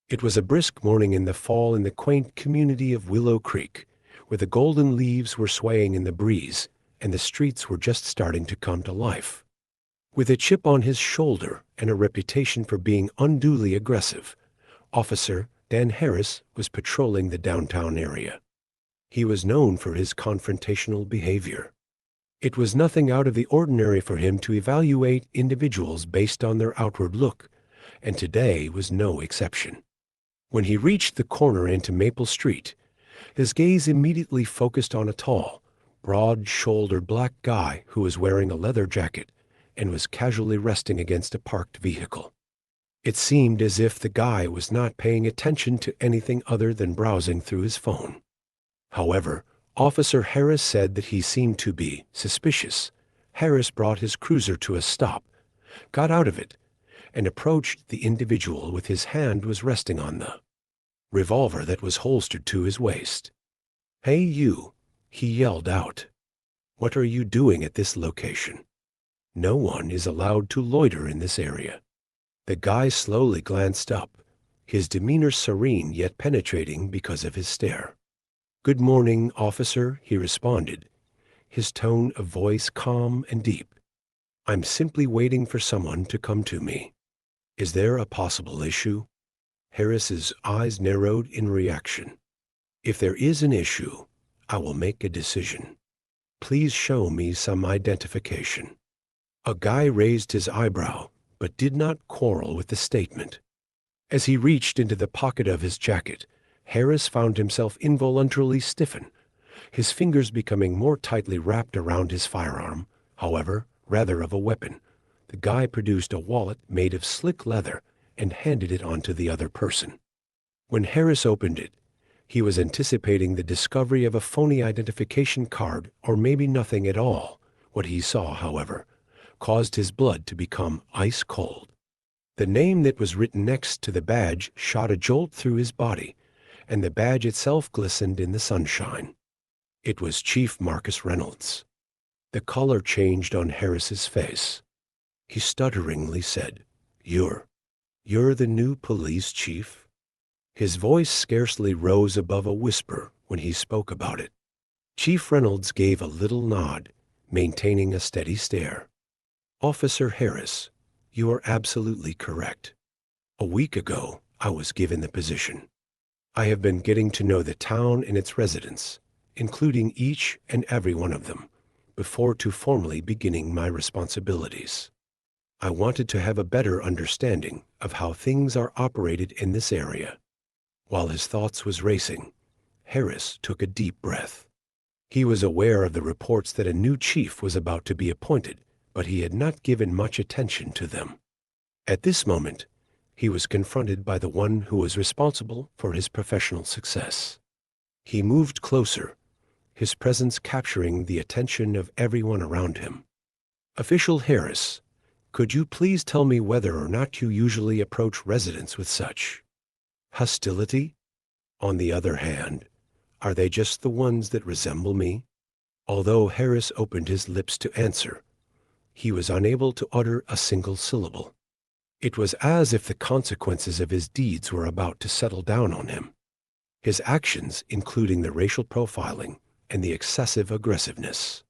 It was a brisk morning in the fall in the quaint community of Willow Creek, where the golden leaves were swaying in the breeze and the streets were just starting to come to life. With a chip on his shoulder and a reputation for being unduly aggressive, Officer Dan Harris was patrolling the downtown area. He was known for his confrontational behavior. It was nothing out of the ordinary for him to evaluate individuals based on their outward look, and today was no exception. When he reached the corner into Maple Street, his gaze immediately focused on a tall, broad-shouldered black guy who was wearing a leather jacket and was casually resting against a parked vehicle. It seemed as if the guy was not paying attention to anything other than browsing through his phone. However, Officer Harris said that he seemed to be suspicious. Harris brought his cruiser to a stop, got out of it, and approached the individual with his hand was resting on the revolver that was holstered to his waist. "Hey you," he yelled out. "What are you doing at this location? No one is allowed to loiter in this area." The guy slowly glanced up, his demeanor serene yet penetrating because of his stare. "Good morning, officer," he responded, his tone of voice calm and deep. "I'm simply waiting for someone to come to me. Is there a possible issue?" Harris's eyes narrowed in reaction. "If there is an issue, I will make a decision. Please show me some identification." A guy raised his eyebrow, but did not quarrel with the statement. As he reached into the pocket of his jacket, Harris found himself involuntarily stiffen, his fingers becoming more tightly wrapped around his firearm, however, rather of a weapon. The guy produced a wallet made of slick leather and handed it on to the other person. When Harris opened it, he was anticipating the discovery of a phony identification card or maybe nothing at all. What he saw, however, caused his blood to become ice cold. The name that was written next to the badge shot a jolt through his body, and the badge itself glistened in the sunshine. It was Chief Marcus Reynolds. The color changed on Harris's face. He stutteringly said, You're the new police chief?" His voice scarcely rose above a whisper when he spoke about it. Chief Reynolds gave a little nod, maintaining a steady stare. "Officer Harris, you are absolutely correct. A week ago, I was given the position. I have been getting to know the town and its residents, including each and every one of them, before to formally beginning my responsibilities. I wanted to have a better understanding of how things are operated in this area." While his thoughts was racing, Harris took a deep breath. He was aware of the reports that a new chief was about to be appointed, but he had not given much attention to them. At this moment, he was confronted by the one who was responsible for his professional success. He moved closer, his presence capturing the attention of everyone around him. "Official Harris, could you please tell me whether or not you usually approach residents with such hostility? On the other hand, are they just the ones that resemble me?" Although Harris opened his lips to answer, he was unable to utter a single syllable. It was as if the consequences of his deeds were about to settle down on him. His actions, including the racial profiling and the excessive aggressiveness,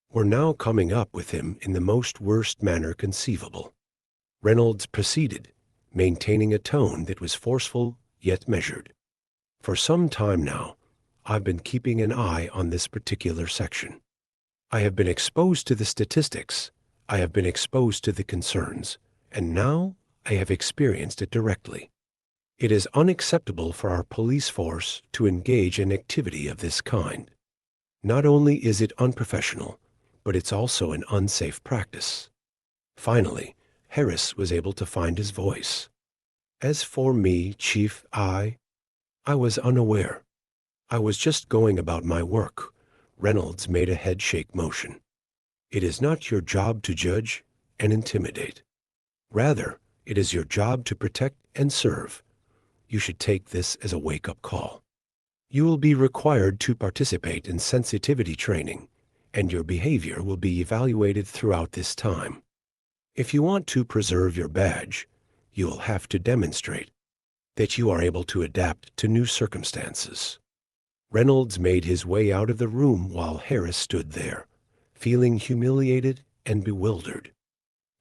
were now coming up with him in the most worst manner conceivable. Reynolds proceeded, maintaining a tone that was forceful yet measured. "For some time now, I've been keeping an eye on this particular section. I have been exposed to the statistics, I have been exposed to the concerns, and now I have experienced it directly. It is unacceptable for our police force to engage in activity of this kind. Not only is it unprofessional, but it's also an unsafe practice." Finally, Harris was able to find his voice. "As for me, Chief, I was unaware. I was just going about my work." Reynolds made a head-shake motion. "It is not your job to judge and intimidate. Rather, it is your job to protect and serve. You should take this as a wake-up call. You will be required to participate in sensitivity training, and your behavior will be evaluated throughout this time. If you want to preserve your badge, you will have to demonstrate that you are able to adapt to new circumstances. Reynolds made his way out of the room while Harris stood there, feeling humiliated and bewildered.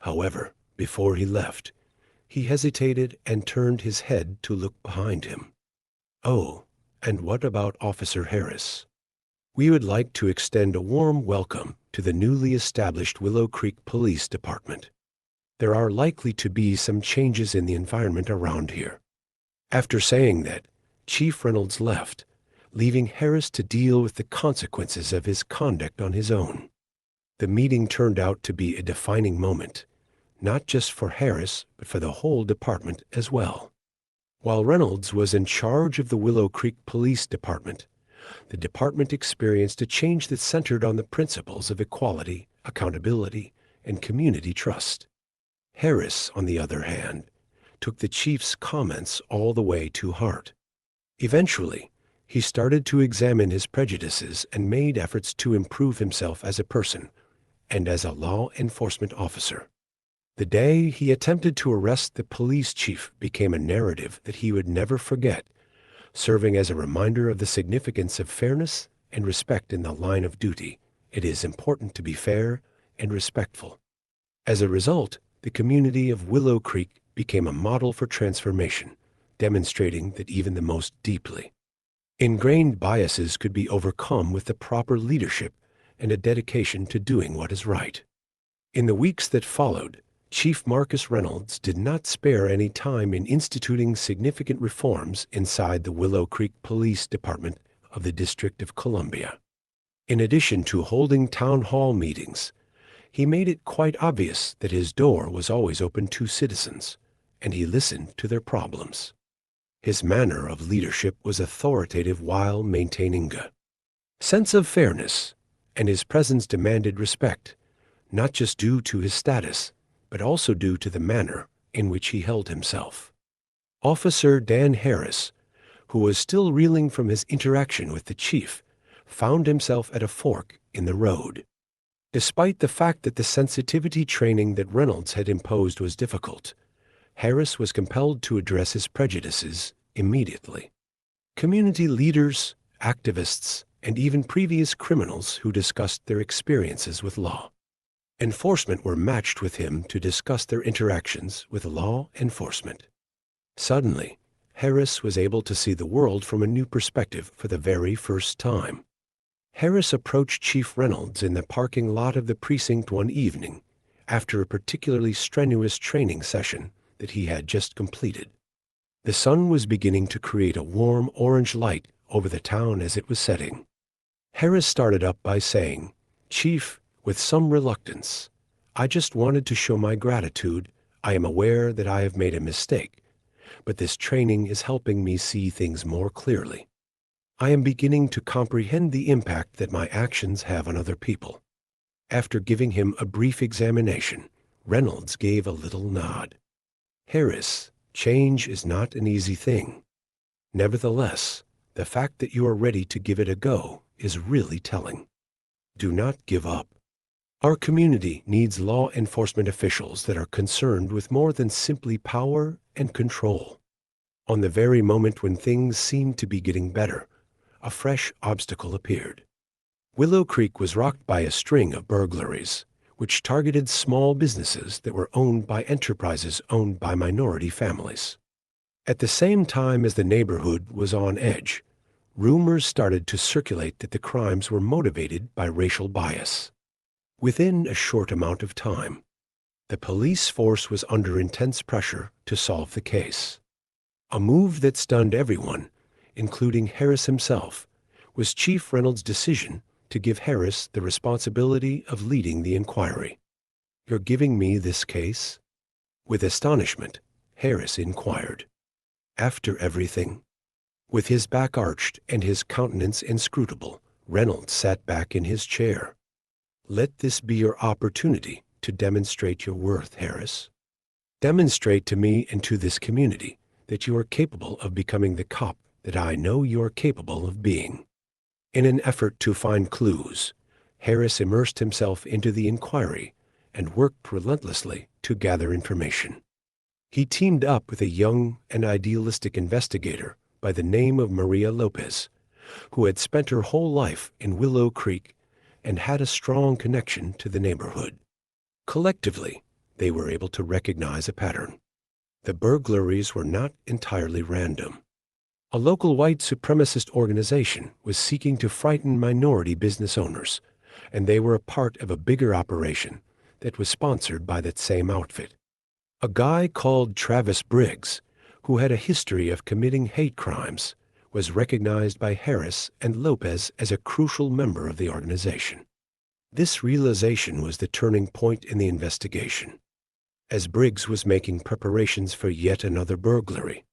However, before he left, he hesitated and turned his head to look behind him. "Oh, and what about Officer Harris? We would like to extend a warm welcome to the newly established Willow Creek Police Department. There are likely to be some changes in the environment around here." After saying that, Chief Reynolds left, leaving Harris to deal with the consequences of his conduct on his own. The meeting turned out to be a defining moment, not just for Harris, but for the whole department as well. While Reynolds was in charge of the Willow Creek Police Department, the department experienced a change that centered on the principles of equality, accountability, and community trust. Harris, on the other hand, took the chief's comments all the way to heart. Eventually, he started to examine his prejudices and made efforts to improve himself as a person and as a law enforcement officer. The day he attempted to arrest the police chief became a narrative that he would never forget, serving as a reminder of the significance of fairness and respect in the line of duty. It is important to be fair and respectful. As a result, the community of Willow Creek became a model for transformation, demonstrating that even the most deeply ingrained biases could be overcome with the proper leadership and a dedication to doing what is right. In the weeks that followed, Chief Marcus Reynolds did not spare any time in instituting significant reforms inside the Willow Creek Police Department of the District of Columbia. In addition to holding town hall meetings, he made it quite obvious that his door was always open to citizens, and he listened to their problems. His manner of leadership was authoritative while maintaining a sense of fairness, and his presence demanded respect, not just due to his status, but also due to the manner in which he held himself. Officer Dan Harris, who was still reeling from his interaction with the chief, found himself at a fork in the road. Despite the fact that the sensitivity training that Reynolds had imposed was difficult, Harris was compelled to address his prejudices immediately. Community leaders, activists, and even previous criminals who discussed their experiences with law enforcement were matched with him to discuss their interactions with law enforcement. Suddenly, Harris was able to see the world from a new perspective for the very first time. Harris approached Chief Reynolds in the parking lot of the precinct one evening after a particularly strenuous training session that he had just completed. The sun was beginning to create a warm orange light over the town as it was setting. Harris started up by saying, "Chief, with some reluctance, I just wanted to show my gratitude. I am aware that I have made a mistake, but this training is helping me see things more clearly. I am beginning to comprehend the impact that my actions have on other people." After giving him a brief examination, Reynolds gave a little nod. "Harris, change is not an easy thing. Nevertheless, the fact that you are ready to give it a go is really telling. Do not give up. Our community needs law enforcement officials that are concerned with more than simply power and control." On the very moment when things seemed to be getting better, a fresh obstacle appeared. Willow Creek was rocked by a string of burglaries, which targeted small businesses that were owned by enterprises owned by minority families. At the same time as the neighborhood was on edge, rumors started to circulate that the crimes were motivated by racial bias. Within a short amount of time, the police force was under intense pressure to solve the case. A move that stunned everyone, including Harris himself, was Chief Reynolds' decision to give Harris the responsibility of leading the inquiry. "You're giving me this case?" With astonishment, Harris inquired. "After everything?" With his back arched and his countenance inscrutable, Reynolds sat back in his chair. "Let this be your opportunity to demonstrate your worth, Harris. Demonstrate to me and to this community that you are capable of becoming the cop that I know you are capable of being." In an effort to find clues, Harris immersed himself into the inquiry and worked relentlessly to gather information. He teamed up with a young and idealistic investigator by the name of Maria Lopez, who had spent her whole life in Willow Creek and had a strong connection to the neighborhood. Collectively, they were able to recognize a pattern. The burglaries were not entirely random. A local white supremacist organization was seeking to frighten minority business owners, and they were a part of a bigger operation that was sponsored by that same outfit. A guy called Travis Briggs, who had a history of committing hate crimes, was recognized by Harris and Lopez as a crucial member of the organization. This realization was the turning point in the investigation. As Briggs was making preparations for yet another burglary,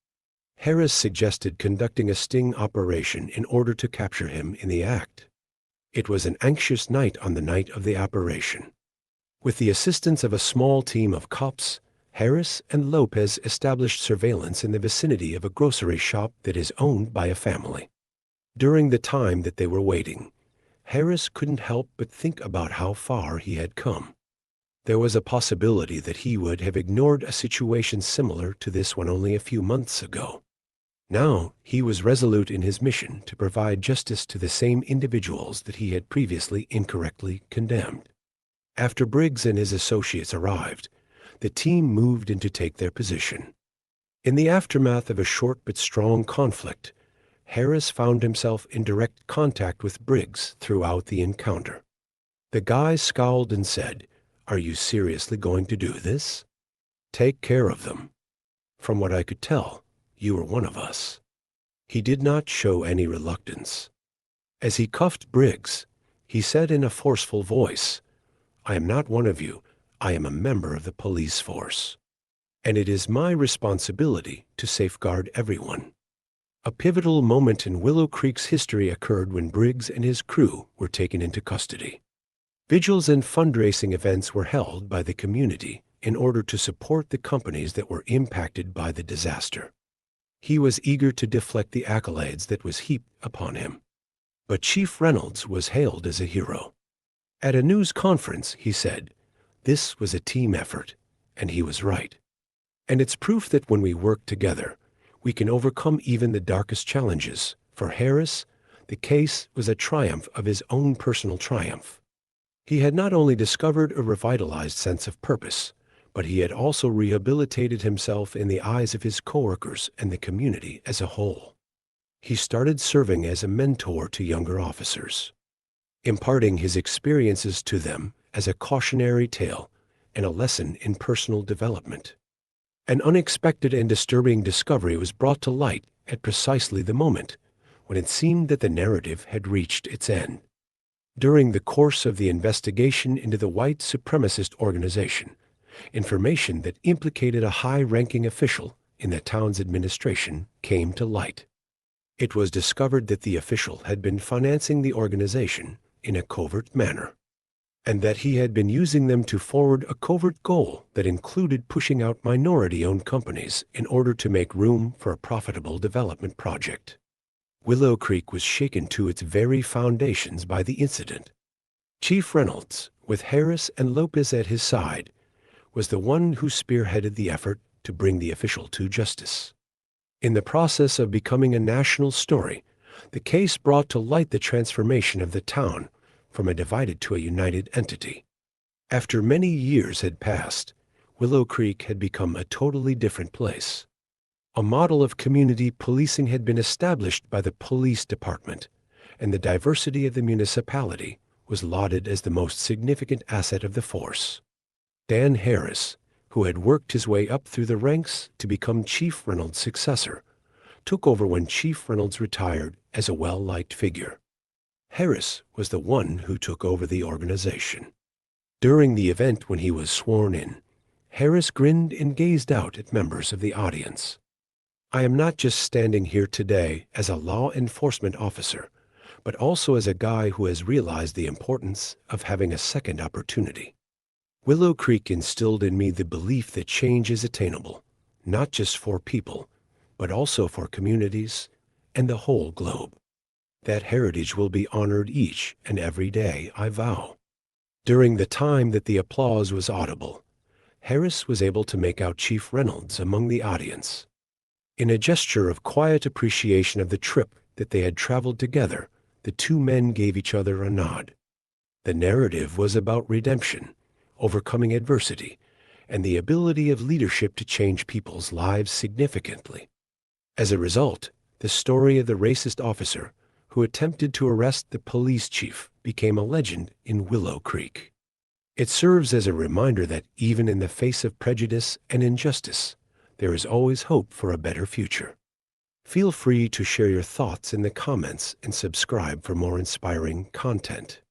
Harris suggested conducting a sting operation in order to capture him in the act. It was an anxious night on the night of the operation. With the assistance of a small team of cops, Harris and Lopez established surveillance in the vicinity of a grocery shop that is owned by a family. During the time that they were waiting, Harris couldn't help but think about how far he had come. There was a possibility that he would have ignored a situation similar to this one only a few months ago. Now he was resolute in his mission to provide justice to the same individuals that he had previously incorrectly condemned. After Briggs and his associates arrived, the team moved in to take their position. In the aftermath of a short but strong conflict, Harris found himself in direct contact with Briggs throughout the encounter. The guy scowled and said, "Are you seriously going to do this? Take care of them. From what I could tell, you were one of us." He did not show any reluctance. As he cuffed Briggs, he said in a forceful voice, "I am not one of you. I am a member of the police force, and it is my responsibility to safeguard everyone." A pivotal moment in Willow Creek's history occurred when Briggs and his crew were taken into custody. Vigils and fundraising events were held by the community in order to support the companies that were impacted by the disaster. He was eager to deflect the accolades that was heaped upon him. But Chief Reynolds was hailed as a hero. At a news conference, he said, "This was a team effort," and he was right. And it's proof that when we work together, we can overcome even the darkest challenges. For Harris, the case was a triumph of his own personal triumph. He had not only discovered a revitalized sense of purpose, but he had also rehabilitated himself in the eyes of his coworkers and the community as a whole. He started serving as a mentor to younger officers, imparting his experiences to them as a cautionary tale and a lesson in personal development. An unexpected and disturbing discovery was brought to light at precisely the moment when it seemed that the narrative had reached its end. During the course of the investigation into the white supremacist organization, information that implicated a high-ranking official in the town's administration came to light. It was discovered that the official had been financing the organization in a covert manner, and that he had been using them to forward a covert goal that included pushing out minority-owned companies in order to make room for a profitable development project. Willow Creek was shaken to its very foundations by the incident. Chief Reynolds, with Harris and Lopez at his side, was the one who spearheaded the effort to bring the official to justice. In the process of becoming a national story, the case brought to light the transformation of the town from a divided to a united entity. After many years had passed, Willow Creek had become a totally different place. A model of community policing had been established by the police department, and the diversity of the municipality was lauded as the most significant asset of the force. Dan Harris, who had worked his way up through the ranks to become Chief Reynolds' successor, took over when Chief Reynolds retired as a well-liked figure. Harris was the one who took over the organization. During the event when he was sworn in, Harris grinned and gazed out at members of the audience. "I am not just standing here today as a law enforcement officer, but also as a guy who has realized the importance of having a second opportunity." Willow Creek instilled in me the belief that change is attainable, not just for people, but also for communities and the whole globe. That heritage will be honored each and every day, I vow. During the time that the applause was audible, Harris was able to make out Chief Reynolds among the audience. In a gesture of quiet appreciation of the trip that they had traveled together, the two men gave each other a nod. The narrative was about redemption, overcoming adversity, and the ability of leadership to change people's lives significantly. As a result, the story of the racist officer who attempted to arrest the police chief became a legend in Willow Creek. It serves as a reminder that even in the face of prejudice and injustice, there is always hope for a better future. Feel free to share your thoughts in the comments and subscribe for more inspiring content.